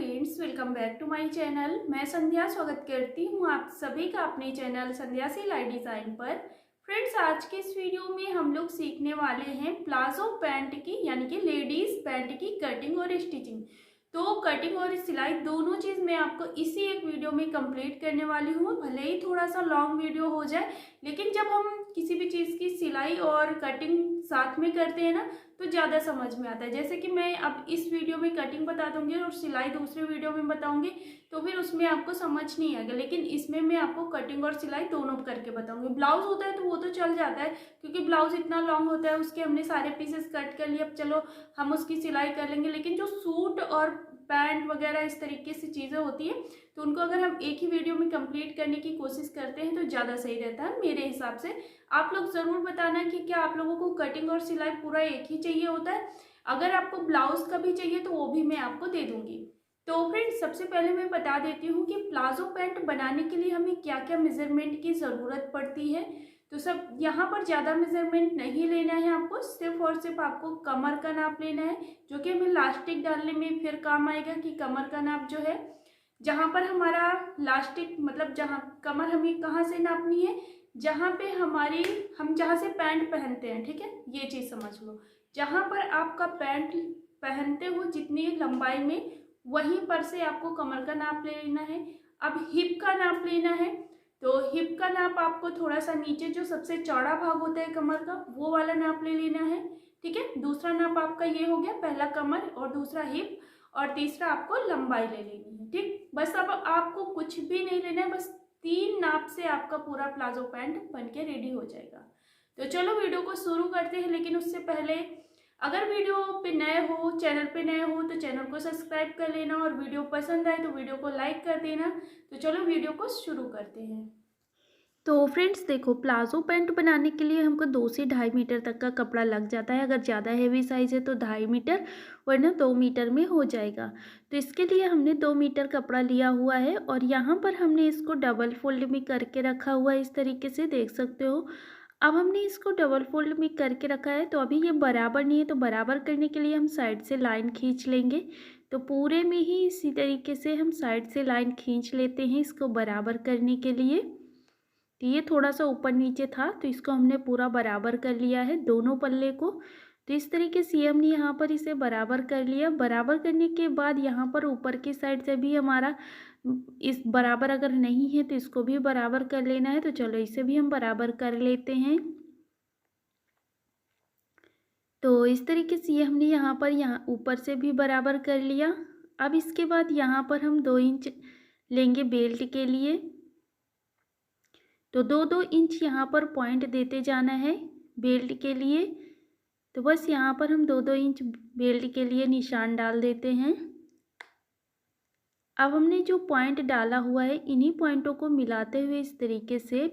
Friends, welcome back to my channel. मैं संध्या स्वागत करती हूँ आप सभी का अपने चैनल संध्या सिलाई डिज़ाइन पर। फ्रेंड्स, आज के इस वीडियो में हम लोग सीखने वाले हैं प्लाजो पैंट की यानी कि लेडीज पैंट की कटिंग और स्टिचिंग। तो कटिंग और सिलाई दोनों चीज़ मैं आपको इसी एक वीडियो में कंप्लीट करने वाली हूँ। भले ही थोड़ा सा लॉन्ग वीडियो हो जाए, लेकिन जब हम किसी भी चीज़ की सिलाई और कटिंग साथ में करते हैं ना, तो ज़्यादा समझ में आता है। जैसे कि मैं अब इस वीडियो में कटिंग बता दूंगी और सिलाई दूसरे वीडियो में बताऊंगी, तो फिर उसमें आपको समझ नहीं आएगा। लेकिन इसमें मैं आपको कटिंग और सिलाई दोनों करके बताऊंगी। ब्लाउज होता है तो वो तो चल जाता है, क्योंकि ब्लाउज इतना लॉन्ग होता है, उसके हमने सारे पीसेस कट कर लिए। अब चलो हम उसकी सिलाई कर लेंगे, लेकिन जो सूट और पैंट वगैरह इस तरीके से चीज़ें होती हैं, तो उनको अगर हम एक ही वीडियो में कंप्लीट करने की कोशिश करते हैं तो ज़्यादा सही रहता है मेरे हिसाब से। आप लोग ज़रूर बताना कि क्या आप लोगों को कटिंग और सिलाई पूरा एक ही चाहिए होता है। अगर आपको ब्लाउज का भी चाहिए तो वो भी मैं आपको दे दूंगी। तो फ्रेंड्स, सबसे पहले मैं बता देती हूँ कि प्लाजो पैंट बनाने के लिए हमें क्या क्या मेजरमेंट की ज़रूरत पड़ती है। तो सब यहाँ पर ज़्यादा मेजरमेंट नहीं लेना है आपको, सिर्फ और सिर्फ आपको कमर का नाप लेना है, जो कि हमें लास्टिक डालने में फिर काम आएगा। कि कमर का नाप जो है, जहाँ पर हमारा लास्टिक मतलब जहाँ कमर हमें कहाँ से नापनी है, जहाँ पे हमारी हम जहाँ से पैंट पहनते हैं, ठीक है, ये चीज़ समझ लो। जहाँ पर आपका पैंट पहनते हो जितनी लंबाई में, वहीं पर से आपको कमर का नाप ले लेना है। अब हिप का नाप लेना है, तो हिप का नाप आपको थोड़ा सा नीचे जो सबसे चौड़ा भाग होता है कमर का, वो वाला नाप ले लेना है। ठीक है, दूसरा नाप आपका ये हो गया, पहला कमर और दूसरा हिप और तीसरा आपको लंबाई ले लेनी है। ठीक, बस अब आपको कुछ भी नहीं लेना है, बस 3 नाप से आपका पूरा प्लाजो पैंट बन के रेडी हो जाएगा। तो चलो वीडियो को शुरू करते हैं। लेकिन उससे पहले, अगर वीडियो पे नए हो, चैनल पे नए हो, तो चैनल को सब्सक्राइब कर लेना और वीडियो पसंद आए तो वीडियो को लाइक कर देना। तो चलो वीडियो को शुरू करते हैं। तो फ्रेंड्स देखो, प्लाजो पैंट बनाने के लिए हमको 2 से 2.5 मीटर तक का कपड़ा लग जाता है। अगर ज़्यादा हैवी साइज़ है तो 2.5 मीटर, वरना 2 मीटर में हो जाएगा। तो इसके लिए हमने 2 मीटर कपड़ा लिया हुआ है और यहाँ पर हमने इसको डबल फोल्ड में करके रखा हुआ है, इस तरीके से देख सकते हो। अब हमने इसको डबल फोल्ड में करके रखा है, तो अभी ये बराबर नहीं है, तो बराबर करने के लिए हम साइड से लाइन खींच लेंगे। तो पूरे में ही इसी तरीके से हम साइड से लाइन खींच लेते हैं इसको बराबर करने के लिए। तो ये थोड़ा सा ऊपर नीचे था, तो इसको हमने पूरा बराबर कर लिया है दोनों पल्ले को। तो इस तरीके से हमने यहाँ पर इसे बराबर कर लिया। बराबर करने के बाद यहाँ पर ऊपर की साइड से भी हमारा इस बराबर अगर नहीं है तो इसको भी बराबर कर लेना है। तो चलो इसे भी हम बराबर कर लेते हैं। तो इस तरीके से हमने यहाँ ऊपर से भी बराबर कर लिया। अब इसके बाद यहाँ पर हम 2 इंच लेंगे बेल्ट के लिए। तो 2-2 इंच यहाँ पर पॉइंट देते जाना है बेल्ट के लिए। तो बस यहाँ पर हम 2-2 इंच बेल्ट के लिए निशान डाल देते हैं। अब हमने जो पॉइंट डाला हुआ है, इन्हीं पॉइंटों को मिलाते हुए इस तरीके से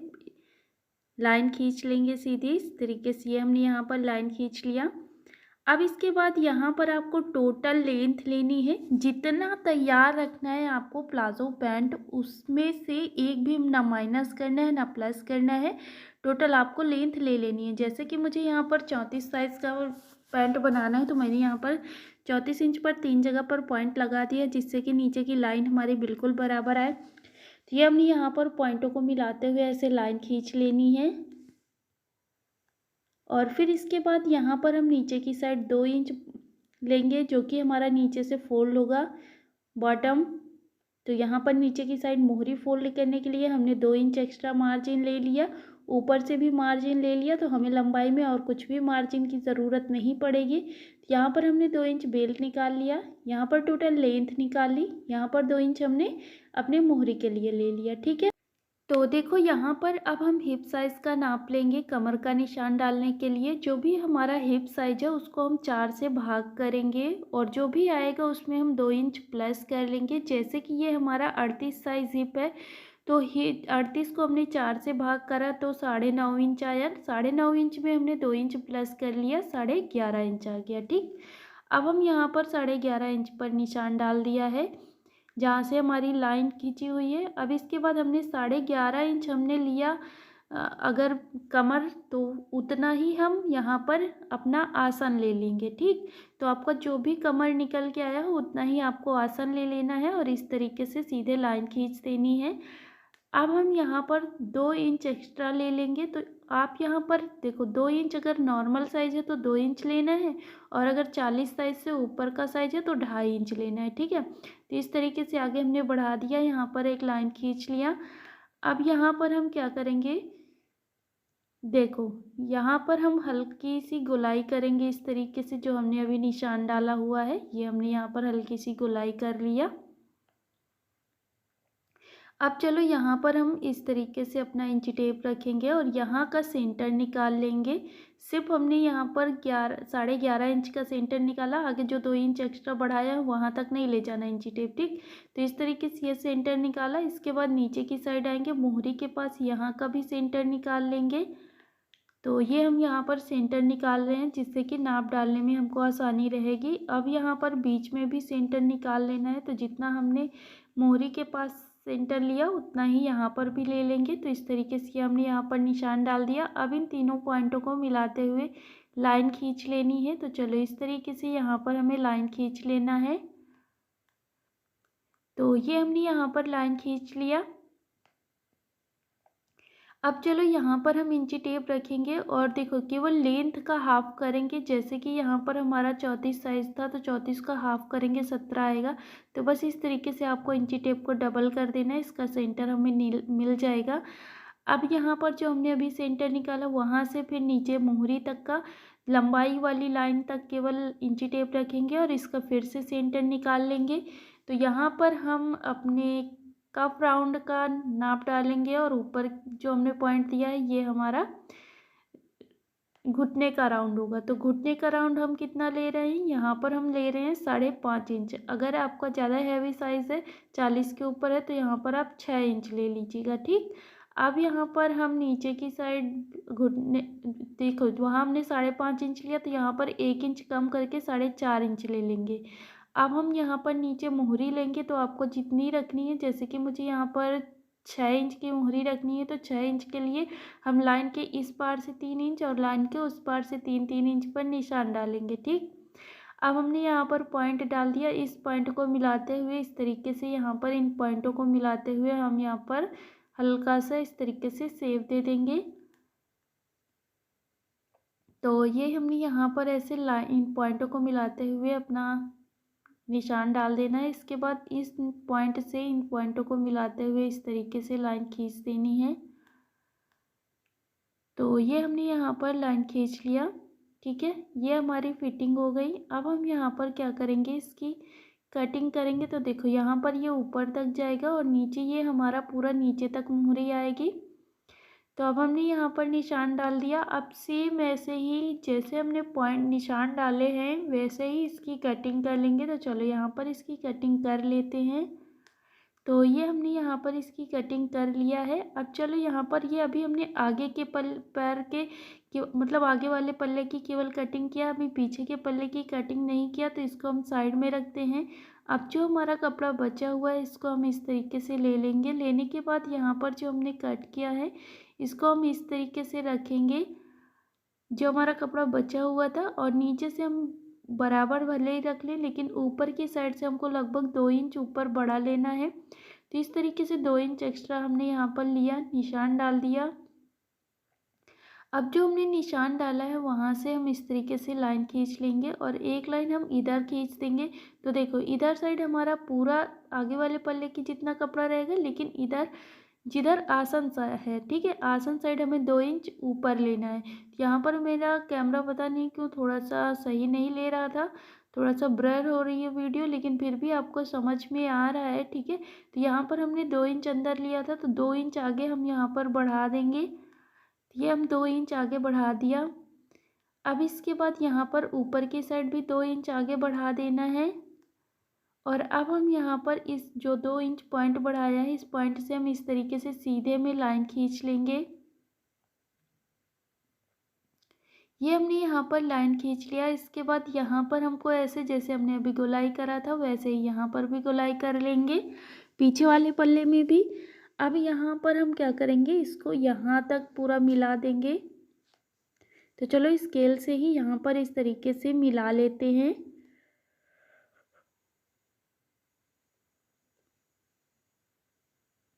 लाइन खींच लेंगे सीधी। इस तरीके से हमने यहाँ पर लाइन खींच लिया। अब इसके बाद यहाँ पर आपको टोटल लेंथ लेनी है, जितना तैयार रखना है आपको प्लाजो पैंट, उसमें से एक भी ना माइनस करना है ना प्लस करना है। टोटल आपको लेंथ ले लेनी है। जैसे कि मुझे यहाँ पर 34 साइज़ का पैंट बनाना है, तो मैंने यहाँ पर 34 इंच पर 3 जगह पर पॉइंट लगा दिया, जिससे कि नीचे की लाइन हमारी बिल्कुल बराबर आए। तो ये हमने यहाँ पर पॉइंटों को मिलाते हुए ऐसे लाइन खींच लेनी है। और फिर इसके बाद यहाँ पर हम नीचे की साइड 2 इंच लेंगे, जो कि हमारा नीचे से फोल्ड होगा बॉटम। तो यहाँ पर नीचे की साइड मोहरी फोल्ड करने के लिए हमने 2 इंच एक्स्ट्रा मार्जिन ले लिया, ऊपर से भी मार्जिन ले लिया। तो हमें लंबाई में और कुछ भी मार्जिन की ज़रूरत नहीं पड़ेगी। यहाँ पर हमने 2 इंच बेल्ट निकाल लिया, यहाँ पर टोटल लेंथ निकाल ली, यहाँ पर 2 इंच हमने अपने मोहरी के लिए ले लिया। ठीक है, तो देखो यहाँ पर अब हम हिप साइज़ का नाप लेंगे कमर का निशान डालने के लिए। जो भी हमारा हिप साइज है उसको हम 4 से भाग करेंगे और जो भी आएगा उसमें हम 2 इंच प्लस कर लेंगे। जैसे कि ये हमारा 38 साइज़ हिप है, तो 38 को हमने 4 से भाग करा तो 9.5 इंच आया। 9.5 इंच में हमने 2 इंच प्लस कर लिया, 11.5 इंच आ गया। ठीक, अब हम यहाँ पर 11.5 इंच पर निशान डाल दिया है, जहाँ से हमारी लाइन खींची हुई है। अब इसके बाद हमने 11.5 इंच हमने लिया अगर कमर तो उतना ही हम यहाँ पर अपना आसन ले लेंगे। ठीक, तो आपका जो भी कमर निकल के आया हो उतना ही आपको आसन ले लेना है और इस तरीके से सीधे लाइन खींच देनी है। अब हम यहाँ पर 2 इंच एक्स्ट्रा ले लेंगे। तो आप यहाँ पर देखो 2 इंच अगर नॉर्मल साइज़ है तो 2 इंच लेना है, और अगर 40 साइज़ से ऊपर का साइज़ है तो 2.5 इंच लेना है। ठीक है, तो इस तरीके से आगे हमने बढ़ा दिया, यहाँ पर एक लाइन खींच लिया। अब यहाँ पर हम क्या करेंगे, देखो यहाँ पर हम हल्की सी गोलाई करेंगे इस तरीके से। जो हमने अभी निशान डाला हुआ है ये हमने यहाँ पर हल्की सी गोलाई कर लिया। अब चलो यहाँ पर हम इस तरीके से अपना इंची टेप रखेंगे और यहाँ का सेंटर निकाल लेंगे। सिर्फ हमने यहाँ पर 11.5 इंच का सेंटर निकाला, आगे जो 2 इंच एक्स्ट्रा बढ़ाया है वहाँ तक नहीं ले जाना इंची टेप। ठीक, तो इस तरीके से ये सेंटर निकाला। इसके बाद नीचे की साइड आएंगे, मोहरी के पास यहाँ का भी सेंटर निकाल लेंगे। तो ये हम यहाँ पर सेंटर निकाल रहे हैं जिससे कि नाप डालने में हमको आसानी रहेगी। अब यहाँ पर बीच में भी सेंटर निकाल लेना है, तो जितना हमने मोहरी के पास सेंटर लिया उतना ही यहाँ पर भी ले लेंगे। तो इस तरीके से हमने यहाँ पर निशान डाल दिया। अब इन तीनों पॉइंटों को मिलाते हुए लाइन खींच लेनी है। तो चलो इस तरीके से यहाँ पर हमें लाइन खींच लेना है। तो ये हमने यहाँ पर लाइन खींच लिया। अब चलो यहाँ पर हम इंची टेप रखेंगे और देखो केवल लेंथ का हाफ करेंगे। जैसे कि यहाँ पर हमारा 34 साइज़ था तो 34 का हाफ करेंगे 17 आएगा। तो बस इस तरीके से आपको इंची टेप को डबल कर देना है, इसका सेंटर हमें मिल जाएगा। अब यहाँ पर जो हमने अभी सेंटर निकाला वहाँ से फिर नीचे मोहरी तक का लंबाई वाली लाइन तक केवल इंची टेप रखेंगे और इसका फिर से सेंटर निकाल लेंगे। तो यहाँ पर हम अपने कप राउंड का नाप डालेंगे और ऊपर जो हमने पॉइंट दिया है ये हमारा घुटने का राउंड होगा। तो घुटने का राउंड हम कितना ले रहे हैं, यहाँ पर हम ले रहे हैं 5.5 इंच। अगर आपका ज़्यादा हैवी साइज़ है 40 के ऊपर है तो यहाँ पर आप 6 इंच ले लीजिएगा। ठीक, अब यहाँ पर हम नीचे की साइड घुटने देखो वहाँ हमने 5.5 इंच लिया तो यहाँ पर 1 इंच कम करके 4.5 इंच ले लेंगे। अब हम यहाँ पर नीचे मोहरी लेंगे, तो आपको जितनी रखनी है, जैसे कि मुझे यहाँ पर 6 इंच की मोहरी रखनी है तो 6 इंच के लिए हम लाइन के इस पार से 3 इंच और लाइन के उस पार से 3-3 इंच पर निशान डालेंगे। ठीक, अब हमने यहाँ पर पॉइंट डाल दिया। इस पॉइंट को मिलाते हुए इस तरीके से यहाँ पर इन पॉइंटों को मिलाते हुए हम यहाँ पर हल्का सा इस तरीके से सेव दे देंगे। तो ये हमने यहाँ पर ऐसे इन पॉइंटों को मिलाते हुए अपना निशान डाल देना है। इसके बाद इस पॉइंट से इन पॉइंटों को मिलाते हुए इस तरीके से लाइन खींच देनी है। तो ये हमने यहाँ पर लाइन खींच लिया। ठीक है, ये हमारी फिटिंग हो गई। अब हम यहाँ पर क्या करेंगे, इसकी कटिंग करेंगे। तो देखो यहाँ पर ये ऊपर तक जाएगा और नीचे ये हमारा पूरा नीचे तक मोहरी आएगी। तो अब हमने यहाँ पर निशान डाल दिया। अब सेम ऐसे ही जैसे हमने पॉइंट निशान डाले हैं वैसे ही इसकी कटिंग कर लेंगे। तो चलो यहाँ पर इसकी कटिंग कर लेते हैं। तो ये हमने यहाँ पर इसकी कटिंग कर लिया है। अब चलो यहाँ पर ये अभी हमने आगे के पैर के मतलब आगे वाले पल्ले की केवल कटिंग किया, अभी पीछे के पल्ले की कटिंग नहीं किया। तो इसको हम साइड में रखते हैं। अब जो हमारा कपड़ा बचा हुआ है इसको हम इस तरीके से ले लेंगे। लेने के बाद यहाँ पर जो हमने कट किया है इसको हम इस तरीके से रखेंगे जो हमारा कपड़ा बचा हुआ था, और नीचे से हम बराबर भले ही रख लें लेकिन ऊपर की साइड से हमको लगभग 2 इंच ऊपर बढ़ा लेना है। तो इस तरीके से 2 इंच एक्स्ट्रा हमने यहाँ पर लिया, निशान डाल दिया। अब जो हमने निशान डाला है वहाँ से हम इस तरीके से लाइन खींच लेंगे और एक लाइन हम इधर खींच देंगे। तो देखो इधर साइड हमारा पूरा आगे वाले पल्ले की जितना कपड़ा रहेगा, लेकिन इधर जिधर आसन सा है, ठीक है, आसन साइड हमें 2 इंच ऊपर लेना है। यहाँ पर मेरा कैमरा पता नहीं क्यों थोड़ा सा सही नहीं ले रहा था, थोड़ा सा ब्लर हो रही है वीडियो, लेकिन फिर भी आपको समझ में आ रहा है। ठीक है, तो यहाँ पर हमने 2 इंच अंदर लिया था तो 2 इंच आगे हम यहाँ पर बढ़ा देंगे। ये हम 2 इंच आगे बढ़ा दिया। अब इसके बाद यहाँ पर ऊपर की साइड भी 2 इंच आगे बढ़ा देना है। और अब हम यहाँ पर इस जो 2 इंच पॉइंट बढ़ाया है इस पॉइंट से हम इस तरीके से सीधे में लाइन खींच लेंगे। ये हमने यहाँ पर लाइन खींच लिया। इसके बाद यहाँ पर हमको ऐसे जैसे हमने अभी गोलाई करा था वैसे ही यहाँ पर भी गोलाई कर लेंगे, पीछे वाले पल्ले में भी। अब यहाँ पर हम क्या करेंगे, इसको यहाँ तक पूरा मिला देंगे। तो चलो स्केल से ही यहाँ पर इस तरीके से मिला लेते हैं।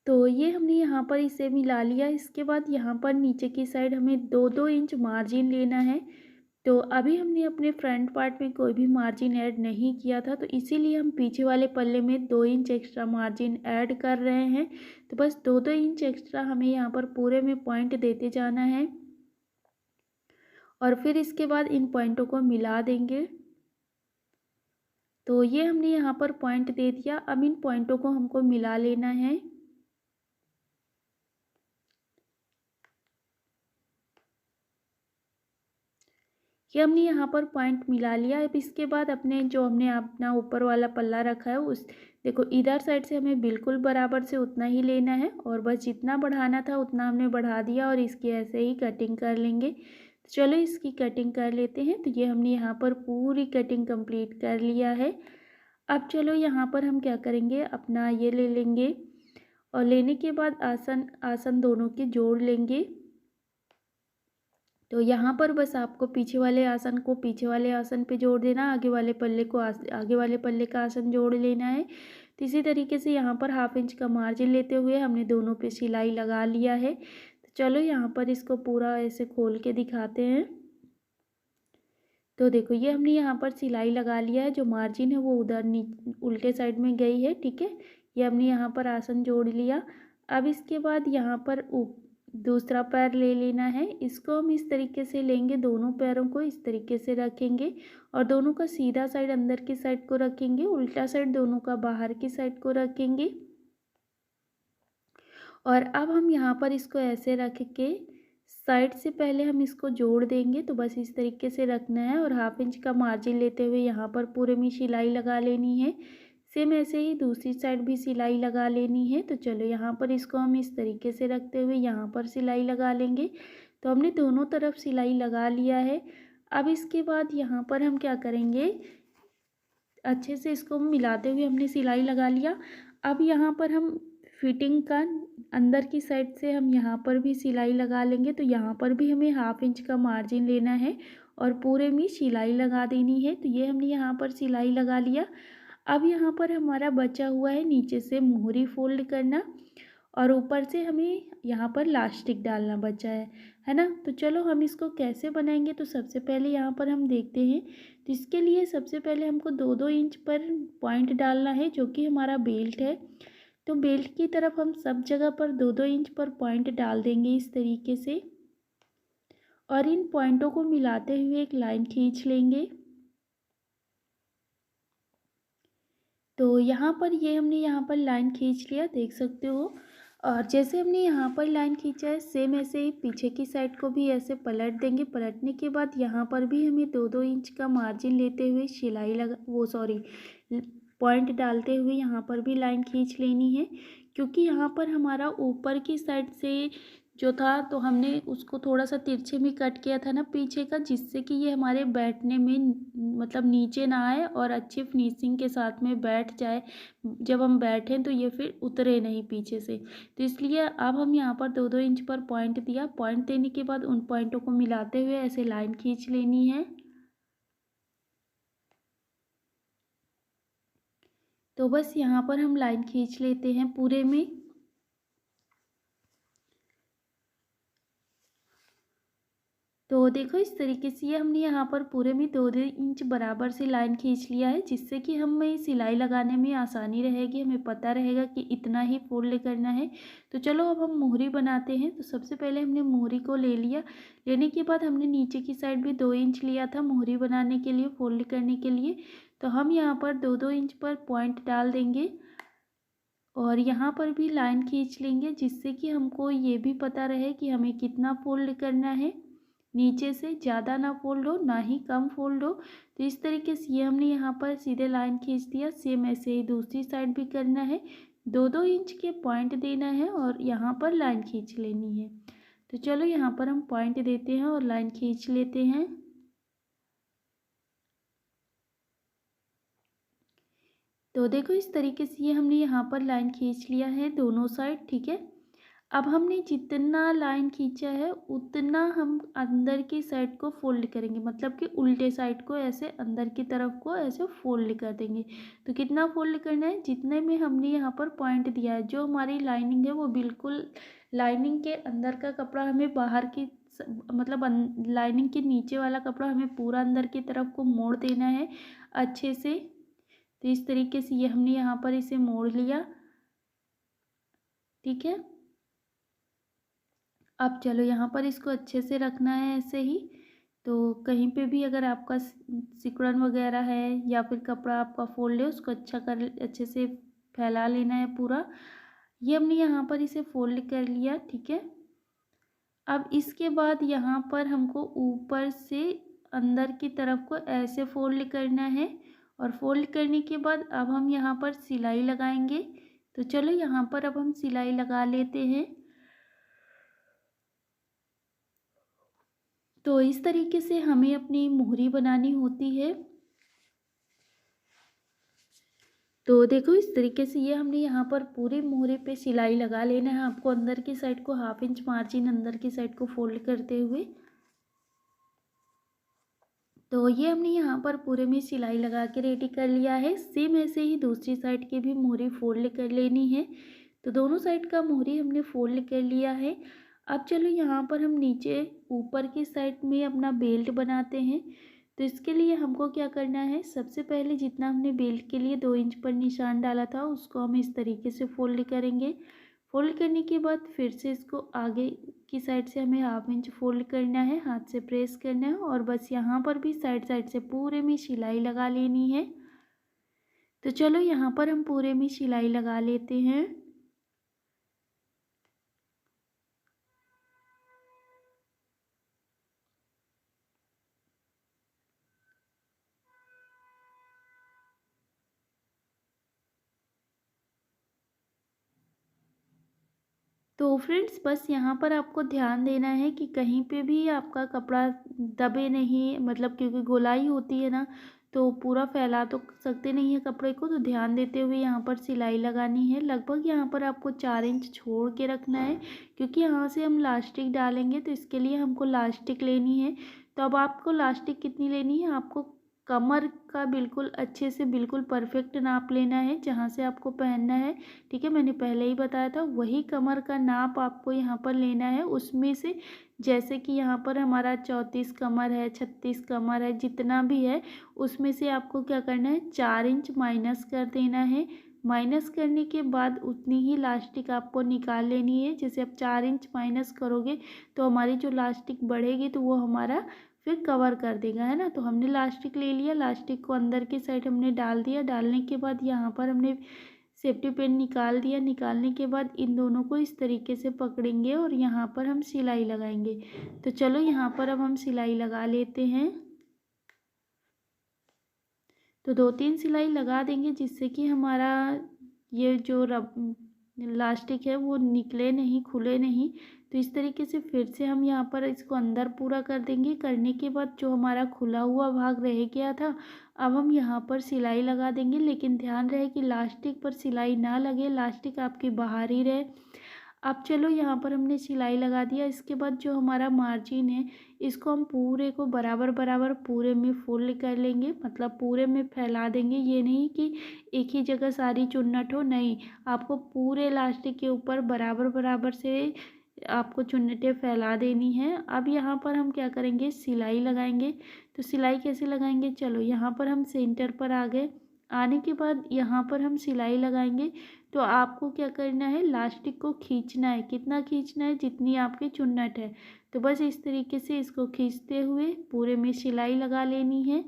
तो ये हमने यहाँ पर इसे मिला लिया। इसके बाद यहाँ पर नीचे की साइड हमें 2-2 इंच मार्जिन लेना है। तो अभी हमने अपने फ्रंट पार्ट में कोई भी मार्जिन ऐड नहीं किया था, तो इसीलिए हम पीछे वाले पल्ले में 2 इंच एक्स्ट्रा मार्जिन ऐड कर रहे हैं। तो बस 2-2 इंच एक्स्ट्रा हमें यहाँ पर पूरे में पॉइंट देते जाना है और फिर इसके बाद इन पॉइंटों को मिला देंगे। तो ये हमने यहाँ पर पॉइंट दे दिया। अब इन पॉइंटों को हमको मिला लेना है। ये हमने यहाँ पर पॉइंट मिला लिया। अब इसके बाद अपने जो हमने अपना ऊपर वाला पल्ला रखा है उस देखो इधर साइड से हमें बिल्कुल बराबर से उतना ही लेना है और बस जितना बढ़ाना था उतना हमने बढ़ा दिया और इसकी ऐसे ही कटिंग कर लेंगे। तो चलो इसकी कटिंग कर लेते हैं। तो ये हमने यहाँ पर पूरी कटिंग कंप्लीट कर लिया है। अब चलो यहाँ पर हम क्या करेंगे, अपना ये ले लेंगे और लेने के बाद आसन आसन दोनों के जोड़ लेंगे। तो यहाँ पर बस आपको पीछे वाले आसन को पीछे वाले आसन पे जोड़ देना, आगे वाले पल्ले को आगे वाले पल्ले का आसन जोड़ लेना है। तो इसी तरीके से यहाँ पर 1/2 इंच का मार्जिन लेते हुए हमने दोनों पे सिलाई लगा लिया है। तो चलो यहाँ पर इसको पूरा ऐसे खोल के दिखाते हैं। तो देखो ये हमने यहाँ पर सिलाई लगा लिया है। जो मार्जिन है वो उधर उल्टे साइड में गई है, ठीक है। ये हमने यहाँ पर आसन जोड़ लिया। अब इसके बाद यहाँ पर दूसरा पैर ले लेना है। इसको हम इस तरीके से लेंगे, दोनों पैरों को इस तरीके से रखेंगे और दोनों का सीधा साइड अंदर की साइड को रखेंगे, उल्टा साइड दोनों का बाहर की साइड को रखेंगे। और अब हम यहाँ पर इसको ऐसे रख के साइड से पहले हम इसको जोड़ देंगे। तो बस इस तरीके से रखना है और 1/2 इंच का मार्जिन लेते हुए यहाँ पर पूरे में सिलाई लगा लेनी है। सेम ऐसे ही दूसरी साइड भी सिलाई लगा लेनी है। तो चलो यहाँ पर इसको हम इस तरीके से रखते हुए यहाँ पर सिलाई लगा लेंगे। तो हमने दोनों तरफ सिलाई लगा लिया है। अब इसके बाद यहाँ पर हम क्या करेंगे, अच्छे से इसको मिलाते हुए हमने सिलाई लगा लिया। अब यहाँ पर हम फिटिंग का अंदर की साइड से हम यहाँ पर भी सिलाई लगा लेंगे। तो यहाँ पर भी हमें 1/2 इंच का मार्जिन लेना है और पूरे में सिलाई लगा देनी है। तो ये हमने यहाँ पर सिलाई लगा लिया। अब यहाँ पर हमारा बचा हुआ है नीचे से मोहरी फोल्ड करना और ऊपर से हमें यहाँ पर लास्टिक डालना बचा है ना। तो चलो हम इसको कैसे बनाएंगे, तो सबसे पहले यहाँ पर हम देखते हैं। तो इसके लिए सबसे पहले हमको 2-2 इंच पर पॉइंट डालना है जो कि हमारा बेल्ट है। तो बेल्ट की तरफ हम सब जगह पर 2-2 इंच पर पॉइंट डाल देंगे इस तरीके से और इन पॉइंटों को मिलाते हुए एक लाइन खींच लेंगे। तो यहाँ पर ये हमने यहाँ पर लाइन खींच लिया, देख सकते हो। और जैसे हमने यहाँ पर लाइन खींचा है सेम ऐसे ही पीछे की साइड को भी ऐसे पलट देंगे। पलटने के बाद यहाँ पर भी हमें 2-2 इंच का मार्जिन लेते हुए सिलाई लगा पॉइंट डालते हुए यहाँ पर भी लाइन खींच लेनी है। क्योंकि यहाँ पर हमारा ऊपर की साइड से जो था तो हमने उसको थोड़ा सा तिरछे में कट किया था ना पीछे का, जिससे कि ये हमारे बैठने में मतलब नीचे ना आए और अच्छी फिनिशिंग के साथ में बैठ जाए। जब हम बैठें तो ये फिर उतरे नहीं पीछे से। तो इसलिए अब हम यहाँ पर 2-2 इंच पर पॉइंट दिया। पॉइंट देने के बाद उन पॉइंटों को मिलाते हुए ऐसे लाइन खींच लेनी है। तो बस यहाँ पर हम लाइन खींच लेते हैं पूरे में। तो देखो इस तरीके से ये हमने यहाँ पर पूरे में 2-2 इंच बराबर से लाइन खींच लिया है, जिससे कि हमें सिलाई लगाने में आसानी रहेगी, हमें पता रहेगा कि इतना ही फोल्ड करना है। तो चलो अब हम मोहरी बनाते हैं। तो सबसे पहले हमने मोहरी को ले लिया। लेने के बाद हमने नीचे की साइड भी 2 इंच लिया था मोहरी बनाने के लिए, फोल्ड करने के लिए। तो हम यहाँ पर 2-2 इंच पर पॉइंट डाल देंगे और यहाँ पर भी लाइन खींच लेंगे, जिससे कि हमको ये भी पता रहे कि हमें कितना फोल्ड करना है। नीचे से ज़्यादा ना फोल्ड हो ना ही कम फोल्ड हो। तो इस तरीके से ये हमने यहाँ पर सीधे लाइन खींच दिया। सेम ऐसे ही दूसरी साइड भी करना है। 2-2 इंच के पॉइंट देना है और यहाँ पर लाइन खींच लेनी है। तो चलो यहाँ पर हम पॉइंट देते हैं और लाइन खींच लेते हैं। तो देखो इस तरीके से ये हमने यहाँ पर लाइन खींच लिया है दोनों साइड, ठीक है। अब हमने जितना लाइन खींचा है उतना हम अंदर की साइड को फोल्ड करेंगे, मतलब कि उल्टे साइड को ऐसे अंदर की तरफ को ऐसे फोल्ड कर देंगे। तो कितना फोल्ड करना है, जितने में हमने यहाँ पर पॉइंट दिया है, जो हमारी लाइनिंग है वो बिल्कुल लाइनिंग के अंदर का कपड़ा हमें बाहर की मतलब लाइनिंग के नीचे वाला कपड़ा हमें पूरा अंदर की तरफ को मोड़ देना है अच्छे से। तो इस तरीके से ये हमने यहाँ पर इसे मोड़ लिया, ठीक है। अब चलो यहाँ पर इसको अच्छे से रखना है ऐसे ही। तो कहीं पे भी अगर आपका सिकुड़न वगैरह है या फिर कपड़ा आपका फोल्ड है, उसको अच्छे से फैला लेना है पूरा। ये हमने यहाँ पर इसे फोल्ड कर लिया, ठीक है। अब इसके बाद यहाँ पर हमको ऊपर से अंदर की तरफ को ऐसे फोल्ड करना है, और फोल्ड करने के बाद अब हम यहाँ पर सिलाई लगाएंगे। तो चलो यहाँ पर अब हम सिलाई लगा लेते हैं। तो इस तरीके से हमें अपनी मोहरी बनानी होती है। तो देखो इस तरीके से ये हमने यहाँ पर पूरी मोहरे पे सिलाई लगा लेना है आपको, अंदर की साइड को 1/2 इंच मार्जिन अंदर की साइड को फोल्ड करते हुए। तो ये हमने यहाँ पर पूरे में सिलाई लगा के रेडी कर लिया है। सेम ऐसे ही दूसरी साइड की भी मोहरी फोल्ड कर लेनी है। तो दोनों साइड का मोहरी हमने फोल्ड कर लिया है। अब चलो यहाँ पर हम नीचे ऊपर की साइड में अपना बेल्ट बनाते हैं। तो इसके लिए हमको क्या करना है, सबसे पहले जितना हमने बेल्ट के लिए 2 इंच पर निशान डाला था उसको हम इस तरीके से फोल्ड करेंगे। फोल्ड करने के बाद फिर से इसको आगे की साइड से हमें 1/2 इंच फोल्ड करना है, हाथ से प्रेस करना है, और बस यहाँ पर भी साइड साइड से पूरे में सिलाई लगा लेनी है। तो चलो यहाँ पर हम पूरे में सिलाई लगा लेते हैं। तो फ्रेंड्स बस यहाँ पर आपको ध्यान देना है कि कहीं पे भी आपका कपड़ा दबे नहीं, मतलब क्योंकि गोलाई होती है ना, तो पूरा फैला तो सकते नहीं है कपड़े को। तो ध्यान देते हुए यहाँ पर सिलाई लगानी है। लगभग यहाँ पर आपको 4 इंच छोड़ के रखना है, क्योंकि यहाँ से हम लास्टिक डालेंगे, तो इसके लिए हमको लास्टिक लेनी है। तो अब आपको लास्टिक कितनी लेनी है, आपको कमर का बिल्कुल अच्छे से बिल्कुल परफेक्ट नाप लेना है जहाँ से आपको पहनना है, ठीक है। मैंने पहले ही बताया था, वही कमर का नाप आपको यहाँ पर लेना है। उसमें से जैसे कि यहाँ पर हमारा 34 कमर है, 36 कमर है, जितना भी है उसमें से आपको क्या करना है, 4 इंच माइनस कर देना है। माइनस करने के बाद उतनी ही लास्टिक आपको निकाल लेनी है। जैसे आप 4 इंच माइनस करोगे तो हमारी जो लास्टिक बढ़ेगी तो वो हमारा फिर कवर कर देगा, है ना। तो हमने लास्टिक ले लिया, लास्टिक को अंदर की साइड हमने डाल दिया। डालने के बाद यहाँ पर हमने सेफ्टी पिन निकाल दिया। निकालने के बाद इन दोनों को इस तरीके से पकड़ेंगे और यहाँ पर हम सिलाई लगाएंगे। तो चलो यहाँ पर अब हम सिलाई लगा लेते हैं। तो 2-3 सिलाई लगा देंगे जिससे कि हमारा ये जो लास्टिक है वो निकले नहीं, खुले नहीं। तो इस तरीके से फिर से हम यहाँ पर इसको अंदर पूरा कर देंगे। करने के बाद जो हमारा खुला हुआ भाग रह गया था, अब हम यहाँ पर सिलाई लगा देंगे। लेकिन ध्यान रहे कि लास्टिक पर सिलाई ना लगे, लास्टिक आपकी बाहर ही रहे। अब चलो यहाँ पर हमने सिलाई लगा दिया। इसके बाद जो हमारा मार्जिन है इसको हम पूरे को बराबर बराबर पूरे में फोल्ड कर लेंगे, मतलब पूरे में फैला देंगे। ये नहीं कि एक ही जगह सारी चुन्नट हो, नहीं, आपको पूरे इलास्टिक के ऊपर बराबर बराबर से आपको चुन्नटें फैला देनी है। अब यहाँ पर हम क्या करेंगे, सिलाई लगाएंगे। तो सिलाई कैसे लगाएंगे, चलो यहाँ पर हम सेंटर पर आ गए। आने के बाद यहाँ पर हम सिलाई लगाएंगे। तो आपको क्या करना है, लास्टिक को खींचना है। कितना खींचना है, जितनी आपकी चुन्नट है। तो बस इस तरीके से इसको खींचते हुए पूरे में सिलाई लगा लेनी है।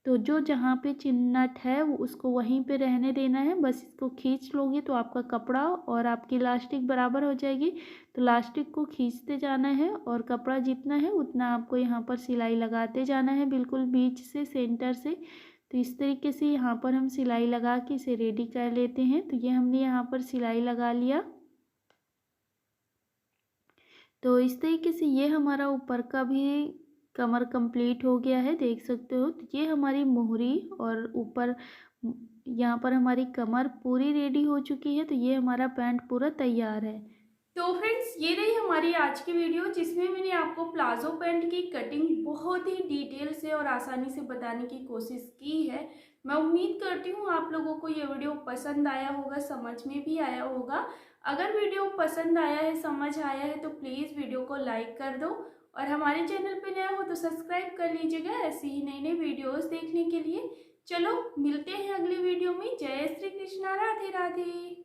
तो जो जहाँ पे चिन्नट है वो उसको वहीं पे रहने देना है। बस इसको खींच लोगे तो आपका कपड़ा और आपकी लास्टिक बराबर हो जाएगी। तो लास्टिक को खींचते जाना है और कपड़ा जितना है उतना आपको यहाँ पर सिलाई लगाते जाना है, बिल्कुल बीच से, सेंटर से। तो इस तरीके से यहाँ पर हम सिलाई लगा के इसे रेडी कर लेते हैं। तो ये हमने यहाँ पर सिलाई लगा लिया। तो इस तरीके से ये हमारा ऊपर का भी कमर कंप्लीट हो गया है, देख सकते हो। तो ये हमारी मोहरी और ऊपर यहाँ पर हमारी कमर पूरी रेडी हो चुकी है। तो ये हमारा पैंट पूरा तैयार है। तो फ्रेंड्स ये रही हमारी आज की वीडियो, जिसमें मैंने आपको प्लाजो पैंट की कटिंग बहुत ही डिटेल से और आसानी से बताने की कोशिश की है। मैं उम्मीद करती हूँ आप लोगों को ये वीडियो पसंद आया होगा, समझ में भी आया होगा। अगर वीडियो पसंद आया है, समझ आया है, तो प्लीज़ वीडियो को लाइक कर दो और हमारे चैनल पे नया हो तो सब्सक्राइब कर लीजिएगा ऐसी ही नई नई वीडियोस देखने के लिए। चलो मिलते हैं अगली वीडियो में। जय श्री कृष्णा, राधे राधे।